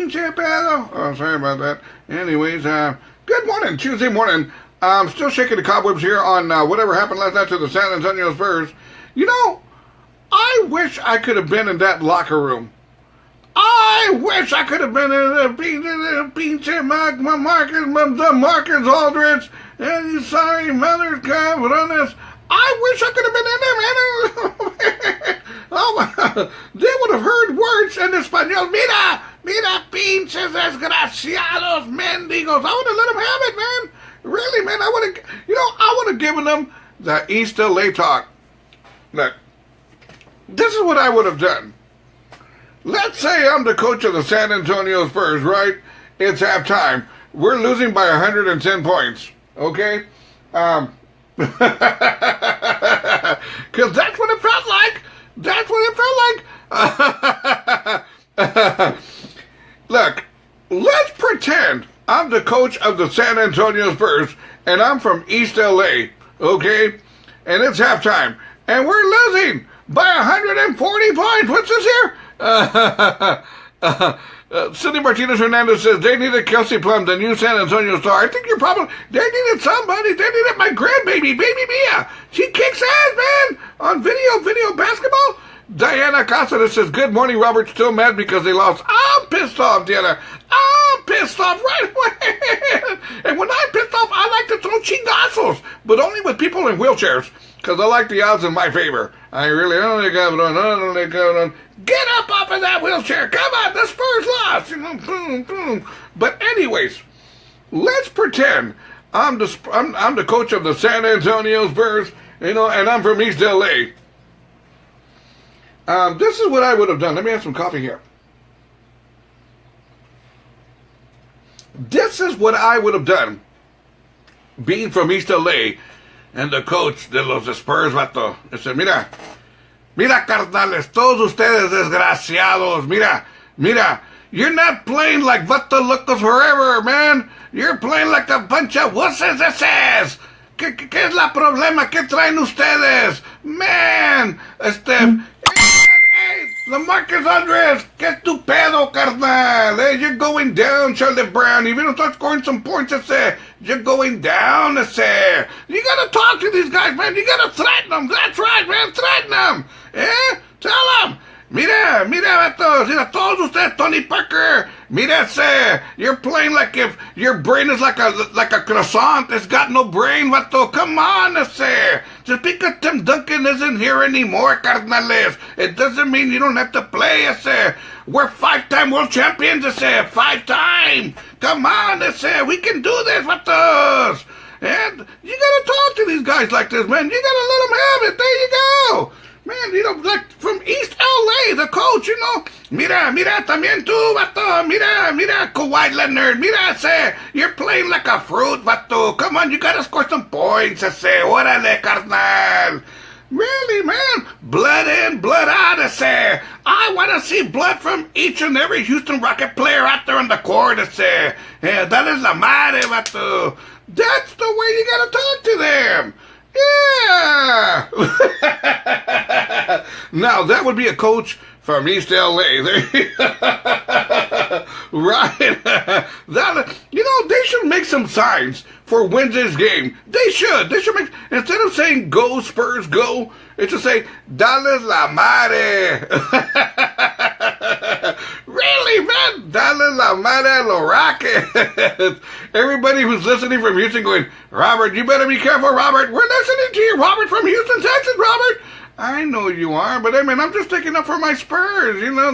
pinche pedo. Oh, sorry about that. Anyways, good morning, Tuesday morning. I'm still shaking the cobwebs here on whatever happened last night to the San Antonio Spurs. You know, I wish I could have been in that locker room. I wish I could have been in the pinche Marcus Aldridge. And sorry, mother's cabrones. I wish I could have been in there, man. Oh, they would have heard words in Espanol. Mira, pinches desgraciados, mendigos. I would have let them have it, man. Really, man. I would have given them the East LA talk. Look, this is what I would have done. Let's say I'm the coach of the San Antonio Spurs, right? It's halftime. We're losing by 110 points, okay? Because that's what it felt like. That's what it felt like. Look, let's pretend I'm the coach of the San Antonio Spurs, and I'm from East LA, okay? And it's halftime, and we're losing by 140 points. What's this here? Cindy Martinez Hernandez says they needed Kelsey Plum, the new San Antonio star. I think you're probably, they needed somebody. They needed my grandbaby, baby Mia. She kicks ass, man, on video basketball. Diana Casada says, good morning, Robert. Still mad because they lost. I'm pissed off, Diana. I'm pissed off right away. And when I'm pissed off, I like to throw chingazos, but only with people in wheelchairs, because I like the odds in my favor. I really don't like get up off of that wheelchair. Come on, the Spurs lost. You know, boom, boom. But anyways, let's pretend I'm the coach of the San Antonio Spurs, you know, and I'm from East LA. This is what I would have done. Let me have some coffee here. This is what I would have done, being from East LA, and the coach de los Spurs, vato. I said, mira, carnales, todos ustedes desgraciados, mira, you're not playing like Vato Locos Forever, man. You're playing like a bunch of wusses, ese. ¿Qué es la problema? ¿Qué traen ustedes? Man, hey, LaMarcus Aldridge, ¿qué tu pedo, carnal? Hey, you're going down, Charlie Brown. If you don't start scoring some points, you're going down, You gotta talk to these guys, man. You gotta threaten them. That's right, man. Threaten them. Eh? Tell them. Mira, vatos. Mira, todos ustedes, Tony Parker. Mira, you're playing like if your brain is like a croissant. It's got no brain, vato. Come on, Just because Tim Duncan isn't here anymore, carnales, it doesn't mean you don't have to play, We're 5-time world champions, 5-time. Come on, we can do this, vatos. And you gotta talk to these guys like this, man. You gotta let them have it. There you go. Man, you know, like from East LA, the coach, you know. Mira, también tú, vato. Mira, Kawhi Leonard. Mira, you're playing like a fruit, vato. Come on, you gotta score some points, Órale, carnal. Really, man? Blood in, blood out, I want to see blood from each and every Houston Rocket player out there on the court, that is la madre, vato. That's the way you gotta talk to them. Yeah! Now, that would be a coach from East LA. Right? They should make some signs for Wednesday's game. They should make, instead of saying go Spurs go, it should say Dale la madre. Really, man? Dale la madre lo Rockets. Everybody who's listening from Houston going, Robert, you better be careful, Robert. We're listening to you, Robert, from Houston, Texas, Robert. I know you are, but, man, I'm just sticking up for my Spurs, you know.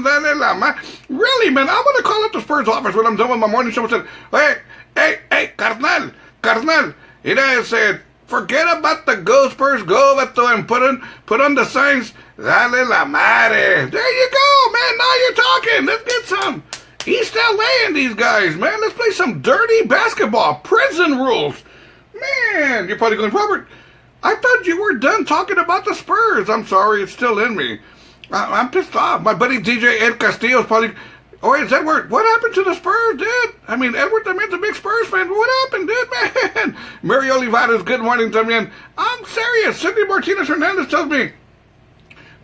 Really, man, I'm going to call up the Spurs office when I'm done with my morning show and say, hey, carnal, I said, forget about the go Spurs go, vato, and put on the signs, dale la madre. There you go, man, now you're talking. Let's get some East LA in these guys, man. Let's play some dirty basketball, prison rules. Man, you're probably going, Robert, I thought you were done talking about the Spurs. I'm sorry, it's still in me. I'm pissed off. My buddy DJ Ed Castillo's probably, it's Edward. What happened to the Spurs, dude? I mean, Edward, the big Spurs fan. What happened, dude, man? Mary Olivares, good morning, también. I'm serious. Cindy Martinez Hernandez tells me,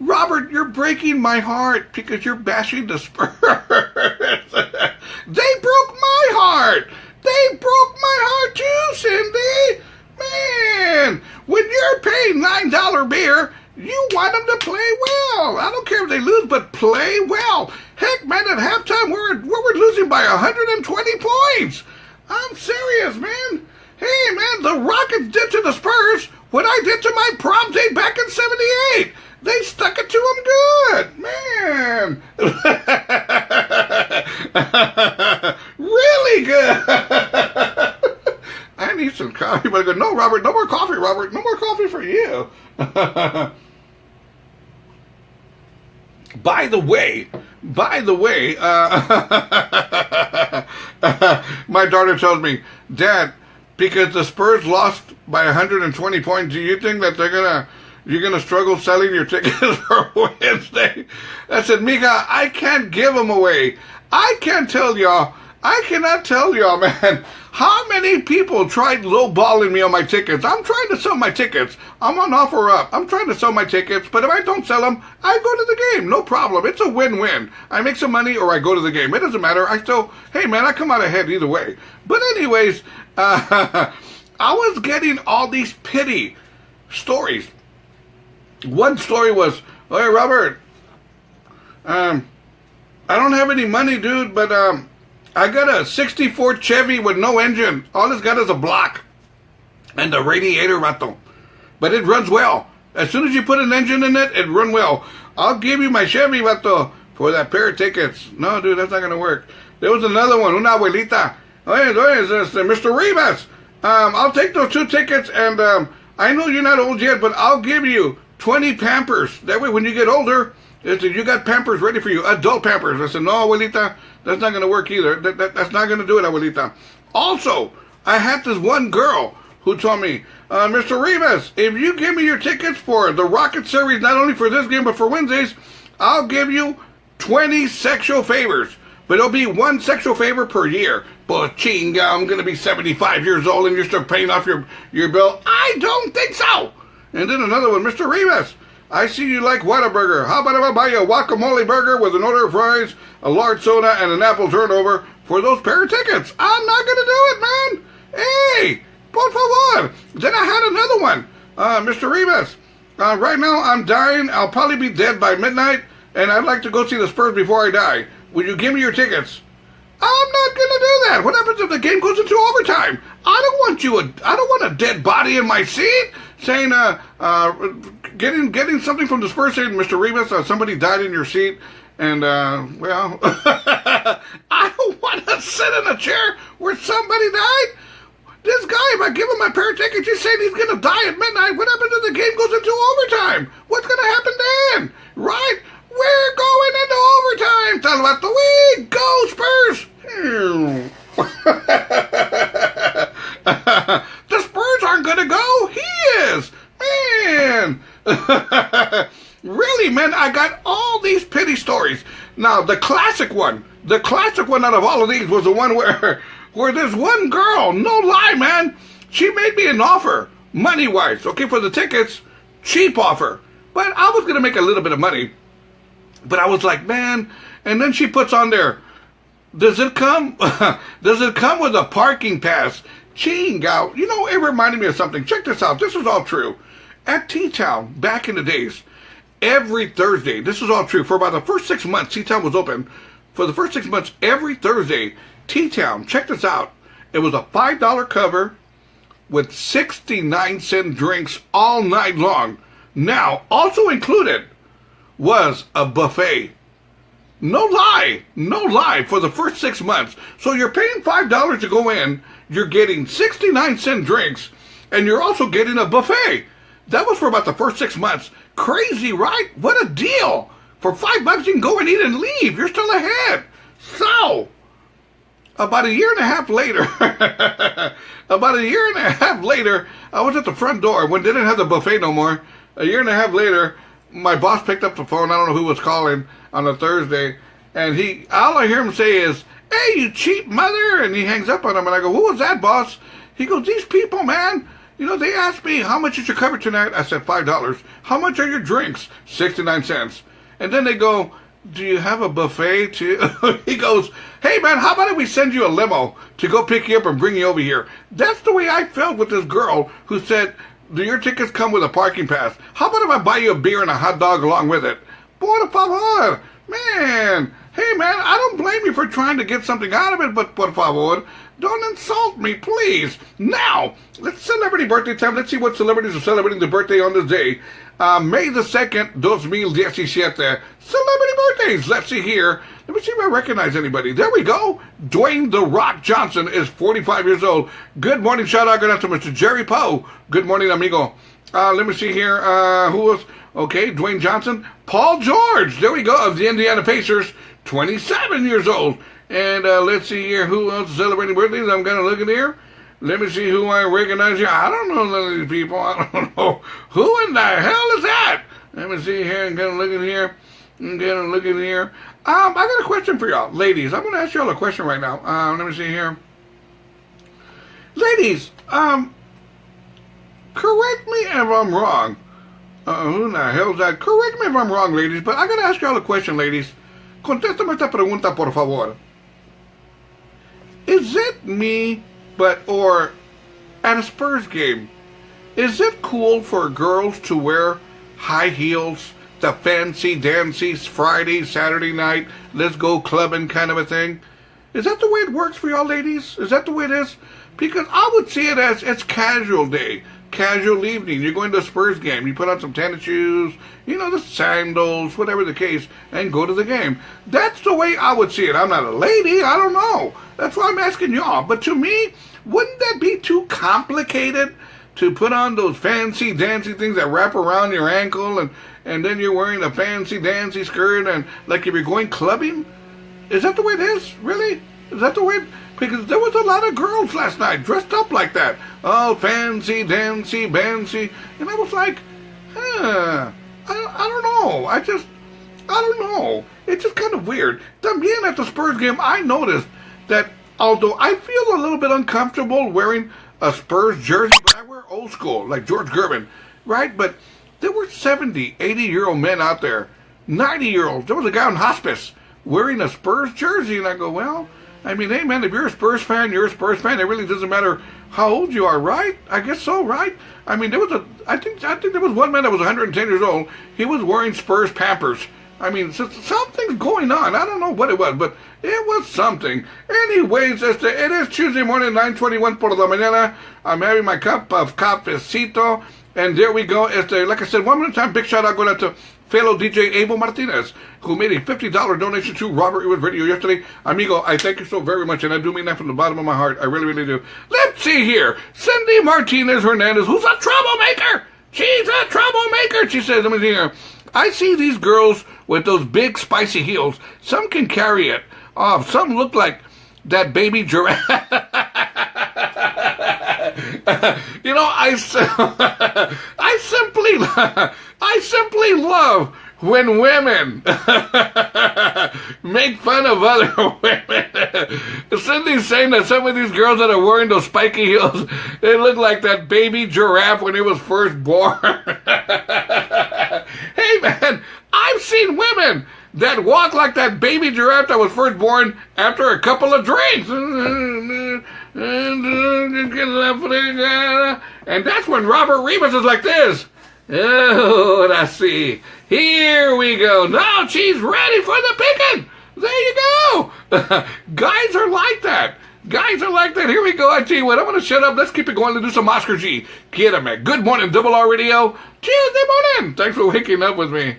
Robert, you're breaking my heart because you're bashing the Spurs. They broke my heart. They broke my heart too, Cindy. Man, when you're paying $9 beer, you want them to play well. I don't care if they lose, but play well. Heck, man, at halftime, we're losing by 120 points. I'm serious, man. Hey, man, the Rockets did to the Spurs what I did to my prom date back in '78. They stuck it to them good. Man. Really good. I need some coffee. But I go, no, Robert, no more coffee, Robert. No more coffee for you. By the way, my daughter tells me, Dad, because the Spurs lost by 120 points, do you think that you're gonna struggle selling your tickets for Wednesday? I said, Mika, I can't give them away. I cannot tell y'all, man, how many people tried lowballing me on my tickets. I'm trying to sell my tickets. I'm on offer up. I'm trying to sell my tickets, but if I don't sell them, I go to the game. No problem. It's a win-win. I make some money or I go to the game. It doesn't matter. Hey, man, I come out ahead either way. But anyways, I was getting all these pity stories. One story was, hey, Robert, I don't have any money, dude, but I got a 64 Chevy with no engine. All it's got is a block and a radiator, vato. But it runs well. As soon as you put an engine in it, it runs well. I'll give you my Chevy, vato, for that pair of tickets. No, dude, that's not going to work. There was another one, una abuelita. Oye, Mr. Rivas, I'll take those 2 tickets, and I know you're not old yet, but I'll give you 20 Pampers. That way, when you get older, you got Pampers ready for you, adult Pampers. I said, no, abuelita, that's not going to work either. That's not going to do it, abuelita. Also, I had this one girl who told me, Mr. Rivas, if you give me your tickets for the Rocket Series, not only for this game, but for Wednesdays, I'll give you 20 sexual favors. But it'll be 1 sexual favor per year. But chinga, I'm going to be 75 years old and you're still paying off your bill. I don't think so. And then another one, Mr. Rivas, I see you like Whataburger. How about if I buy you a guacamole burger with an order of fries, a large soda, and an apple turnover for those pair of tickets? I'm not going to do it, man. Hey, por favor. Then I had another one. Mr. Rivas, right now I'm dying. I'll probably be dead by midnight, and I'd like to go see the Spurs before I die. Will you give me your tickets? I'm not going to do that. What happens if the game goes into overtime? I don't want a dead body in my seat saying, getting something from the Spurs saying, Mr. Rivas, somebody died in your seat. And, well, I don't want to sit in a chair where somebody died. This guy, if I give him my pair of tickets, he's saying he's going to die at midnight. What happens if the game goes into overtime? What's going to happen then? Right? We're going into overtime. Tell about the week. Go Spurs. The Spurs aren't going to go. He is. Man. Really, man, I got all these pity stories. Now, the classic one out of all of these was the one where this one girl, no lie, man, she made me an offer, money-wise, okay, for the tickets, cheap offer. But I was going to make a little bit of money. But I was like, man, and then she puts on there, does it come with a parking pass? Chinga, you know, it reminded me of something. Check this out. This is all true. At T-Town, back in the days, every Thursday, this is all true. For about the first 6 months, T-Town was open. For the first 6 months, every Thursday, T-Town, check this out. It was a $5 cover with 69-cent drinks all night long. Now, also included was a buffet. No lie, for the first 6 months. So you're paying $5 to go in, you're getting 69-cent drinks, and you're also getting a buffet. That was for about the first 6 months. Crazy, right? What a deal. For $5 you can go and eat and leave. You're still ahead. So, about a year and a half later, I was at the front door when they didn't have the buffet no more. A year and a half later, my boss picked up the phone. I don't know who was calling on a Thursday. And all I hear him say is, hey, you cheap mother. And he hangs up on him. And I go, who was that, boss? He goes, these people, man. You know, they asked me, how much is your cover tonight? I said, $5. How much are your drinks? 69 cents. And then they go, do you have a buffet too? He goes, hey man, how about if we send you a limo to go pick you up and bring you over here? That's the way I felt with this girl who said, do your tickets come with a parking pass? How about if I buy you a beer and a hot dog along with it? Por favor, man. Hey man, I don't blame you for trying to get something out of it, but por favor, don't insult me, please. Now, let's celebrity birthday time. Let's see what celebrities are celebrating their birthday on this day. May the 2nd, 2017. Celebrity birthdays. Let's see here. Let me see if I recognize anybody. There we go. Dwayne "The Rock" Johnson is 45 years old. Good morning. Shout out to Mr. Jerry Poe. Good morning, amigo. Let me see here. Who else? Okay, Dwayne Johnson. Paul George. There we go. Of the Indiana Pacers. 27 years old. And let's see here. Who else is celebrating birthdays? I'm going to look in here. Let me see who I recognize here. I don't know none of these people. I don't know. Who in the hell is that? Let me see here. I'm going to look in here. I got a question for y'all. Ladies, I'm going to ask y'all a question right now. Let me see here. Ladies, correct me if I'm wrong. Who in the hell is that? Correct me if I'm wrong, ladies, but I got to ask y'all a question, ladies. Contéstame esta pregunta, por favor. Is it me, or at a Spurs game, is it cool for girls to wear high heels, the fancy dancies, Friday, Saturday night, let's go clubbing kind of a thing? Is that the way it works for y'all ladies? Is that the way it is? Because I would see it as it's casual day, casual evening. You're going to a Spurs game. You put on some tennis shoes, the sandals, whatever the case, and go to the game. That's the way I would see it. I'm not a lady. I don't know. That's why I'm asking y'all. But to me, wouldn't that be too complicated to put on those fancy dancy things that wrap around your ankle and then you're wearing a fancy dancy skirt and like if you're going clubbing? Is that the way it is? Really? Is that the way? Because there was a lot of girls last night dressed up like that. Oh, fancy, dancy, bancy. And I was like, I don't know. I don't know. It's just kind of weird. También at the Spurs game, I noticed that although I feel a little bit uncomfortable wearing a Spurs jersey, but I wear old school, like George Gervin, right? But there were 70, 80-year-old men out there, 90-year-olds. There was a guy on hospice wearing a Spurs jersey, and I go, well, I mean, hey, man, if you're a Spurs fan, you're a Spurs fan. It really doesn't matter how old you are, right? I guess so, right? I mean, I think there was one man that was 110 years old. He was wearing Spurs Pampers. I mean, something's going on. I don't know what it was, but it was something. Anyways, it is Tuesday morning, 9:21 por la mañana. I'm having my cup of cafecito, and there we go. Like I said, one more time, big shout out going out to fellow DJ Abel Martinez, who made a $50 donation to Robert Rivas Radio yesterday. Amigo, I thank you so very much, and I do mean that from the bottom of my heart. I really, really do. Let's see here. Cindy Martinez Hernandez, who's a troublemaker. She's a troublemaker. She says, let me see here. I see these girls with those big spicy heels. Some can carry it off. Some look like that baby giraffe. I simply love when women make fun of other women. Cindy's saying that some of these girls that are wearing those spiky heels, they look like that baby giraffe when it was first born. Hey man, I've seen women that walk like that baby giraffe that was first born after a couple of drinks. And that's when Robert Rivas is like this. Oh, I see. Here we go. Now she's ready for the picking. There you go. Guys are like that. Here we go. I tell you what, I'm going to shut up. Let's keep it going to do some Oscar G. Get him, man. Good morning, Double R Radio. Tuesday morning. Thanks for waking up with me.